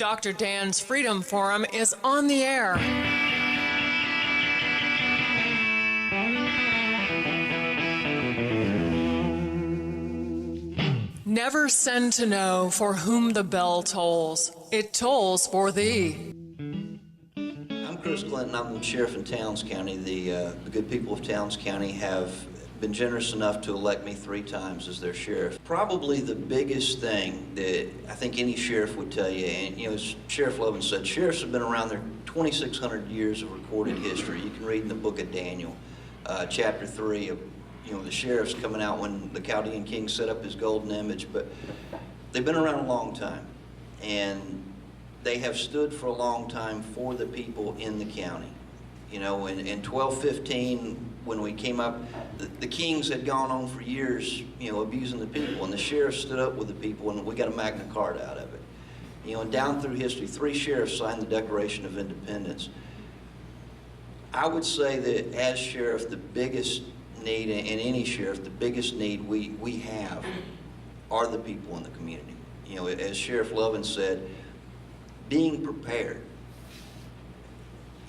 Dr. Dan's Freedom Forum is on the air. Never send to know for whom the bell tolls. It tolls for thee. I'm Chris Clinton. I'm the sheriff in Towns County. The good people of Towns County have been generous enough to elect me 3 times as their sheriff. Probably the biggest thing that I think any sheriff would tell you, and as Sheriff Lovin said, sheriffs have been around their 2,600 years of recorded history. You can read in the book of Daniel, chapter 3 of the sheriffs coming out when the Chaldean king set up his golden image, but they've been around a long time, and they have stood for a long time for the people in the county. In 1215, when we came up, the kings had gone on for years, abusing the people, and the sheriffs stood up with the people, and we got a Magna Carta out of it. And down through history, 3 sheriffs signed the Declaration of Independence. I would say that as sheriff, the biggest need, and any sheriff, the biggest need we have are the people in the community. As Sheriff Lovin said, being prepared.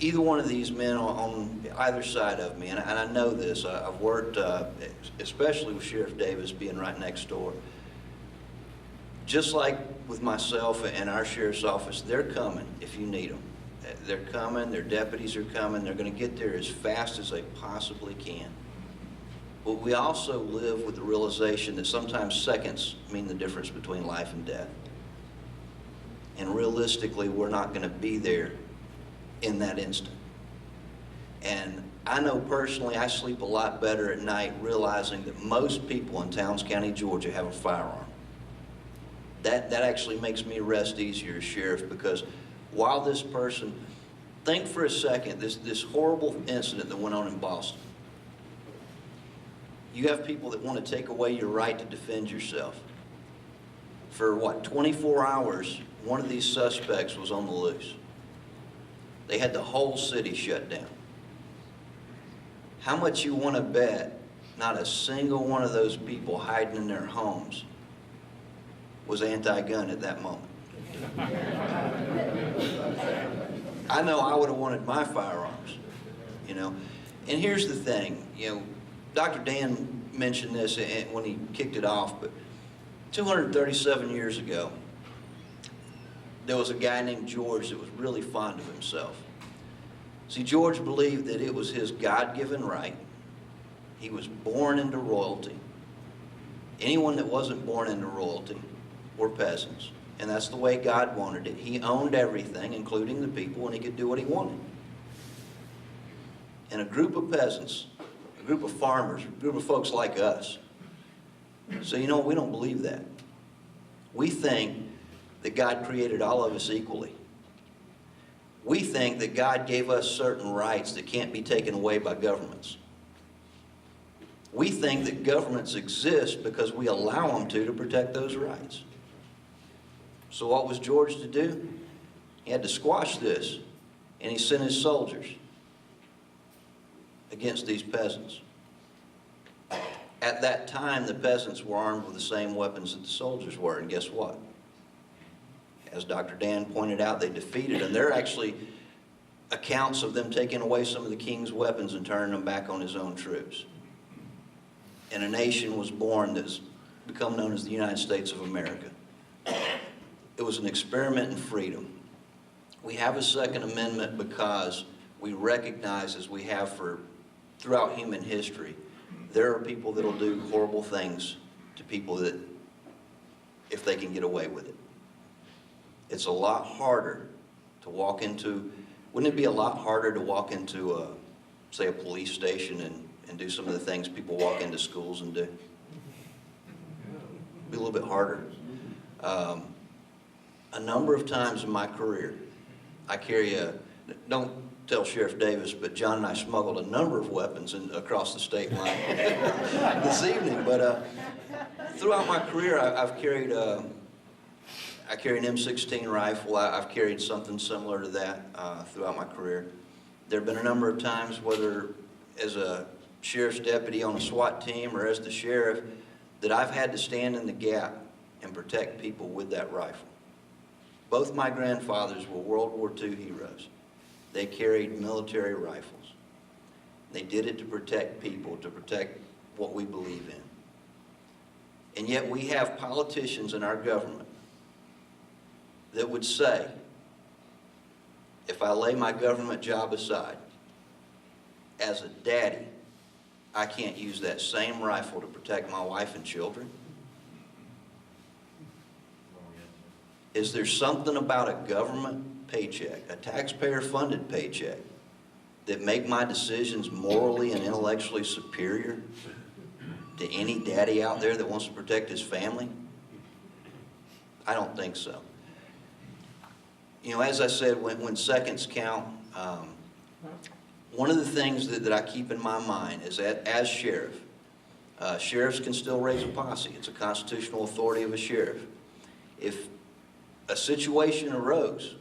Either one of these men on either side of me, and I know this, I've worked, especially with Sheriff Davis being right next door. Just like with myself and our sheriff's office, they're coming if you need them. They're coming, their deputies are coming, they're going to get there as fast as they possibly can. But we also live with the realization that sometimes seconds mean the difference between life and death. And realistically, we're not going to be there in that instant. And I know personally, I sleep a lot better at night realizing that most people in Towns County, Georgia have a firearm. That actually makes me rest easier as sheriff, because while this person, think for a second, this horrible incident that went on in Boston. You have people that want to take away your right to defend yourself. For 24 hours, one of these suspects was on the loose. They had the whole city shut down. How much you want to bet not a single one of those people hiding in their homes was anti-gun at that moment? I know I would have wanted my firearms, And here's the thing, Dr. Dan mentioned this when he kicked it off, but 237 years ago, there was a guy named George that was really fond of himself. See, George believed that it was his God-given right. He was born into royalty. Anyone that wasn't born into royalty were peasants, and that's the way God wanted it. He owned everything, including the people, and he could do what he wanted. And a group of peasants, a group of farmers, a group of folks like us. So we don't believe that. We think that God created all of us equally. We think that God gave us certain rights that can't be taken away by governments. We think that governments exist because we allow them to protect those rights. So what was George to do? He had to squash this, and he sent his soldiers against these peasants. At that time, the peasants were armed with the same weapons that the soldiers were, and guess what? As Dr. Dan pointed out, they defeated them. There are actually accounts of them taking away some of the king's weapons and turning them back on his own troops. And a nation was born that's become known as the United States of America. It was an experiment in freedom. We have a Second Amendment because we recognize, as we have throughout human history, there are people that will do horrible things to people that, if they can get away with it. It's a lot harder to walk into, wouldn't it be a lot harder to walk into, say, a police station and do some of the things people walk into schools and do? It'd be a little bit harder. A number of times in my career, I carry don't tell Sheriff Davis, but John and I smuggled a number of weapons across the state line this evening. But throughout my career, I've carried I carry an M16 rifle. I've carried something similar to that throughout my career. There have been a number of times, whether as a sheriff's deputy on a SWAT team or as the sheriff, that I've had to stand in the gap and protect people with that rifle. Both my grandfathers were World War II heroes. They carried military rifles. They did it to protect people, to protect what we believe in. And yet we have politicians in our government that would say, if I lay my government job aside, as a daddy, I can't use that same rifle to protect my wife and children. Is there something about a government paycheck, a taxpayer-funded paycheck, that make my decisions morally and intellectually superior to any daddy out there that wants to protect his family? I don't think so. You know, as I said, when seconds count, one of the things that I keep in my mind is that as sheriff, sheriffs can still raise a posse. It's a constitutional authority of a sheriff. If a situation arose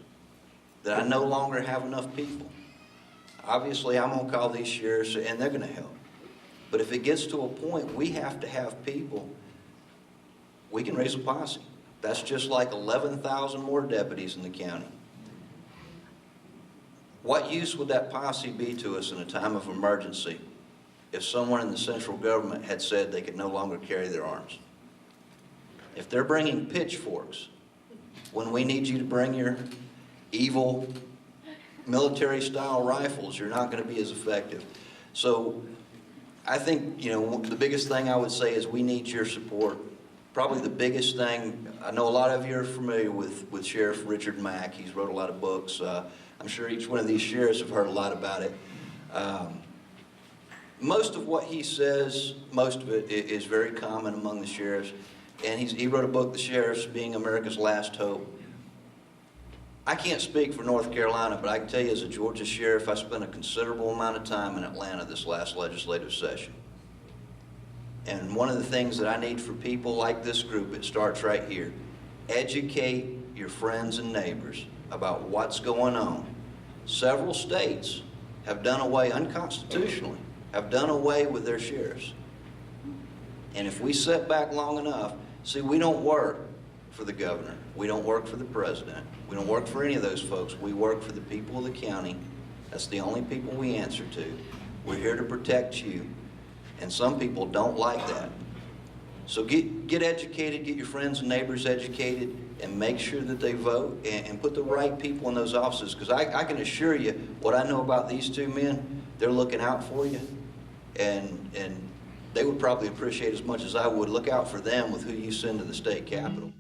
that I no longer have enough people, obviously I'm going to call these sheriffs and they're going to help. But if it gets to a point we have to have people, we can raise a posse. That's just like 11,000 more deputies in the county. What use would that posse be to us in a time of emergency if someone in the central government had said they could no longer carry their arms? If they're bringing pitchforks when we need you to bring your evil military-style rifles, you're not going to be as effective. So I think, you know, the biggest thing I would say is we need your support. Probably the biggest thing, I know a lot of you are familiar with Sheriff Richard Mack. He's wrote a lot of books. I'm sure each one of these sheriffs have heard a lot about it. Most of what he says, most of it is very common among the sheriffs. And he wrote a book, The Sheriffs Being America's Last Hope. I can't speak for North Carolina, but I can tell you as a Georgia sheriff, I spent a considerable amount of time in Atlanta this last legislative session. And one of the things that I need for people like this group, it starts right here. Educate your friends and neighbors about what's going on. Several states have done away, unconstitutionally, have done away with their sheriffs. And if we sit back long enough, see, we don't work for the governor. We don't work for the president. We don't work for any of those folks. We work for the people of the county. That's the only people we answer to. We're here to protect you. And some people don't like that. So get educated, get your friends and neighbors educated, and make sure that they vote and put the right people in those offices. Because I can assure you, what I know about these two men, they're looking out for you. And they would probably appreciate as much as I would. Look out for them with who you send to the state capitol.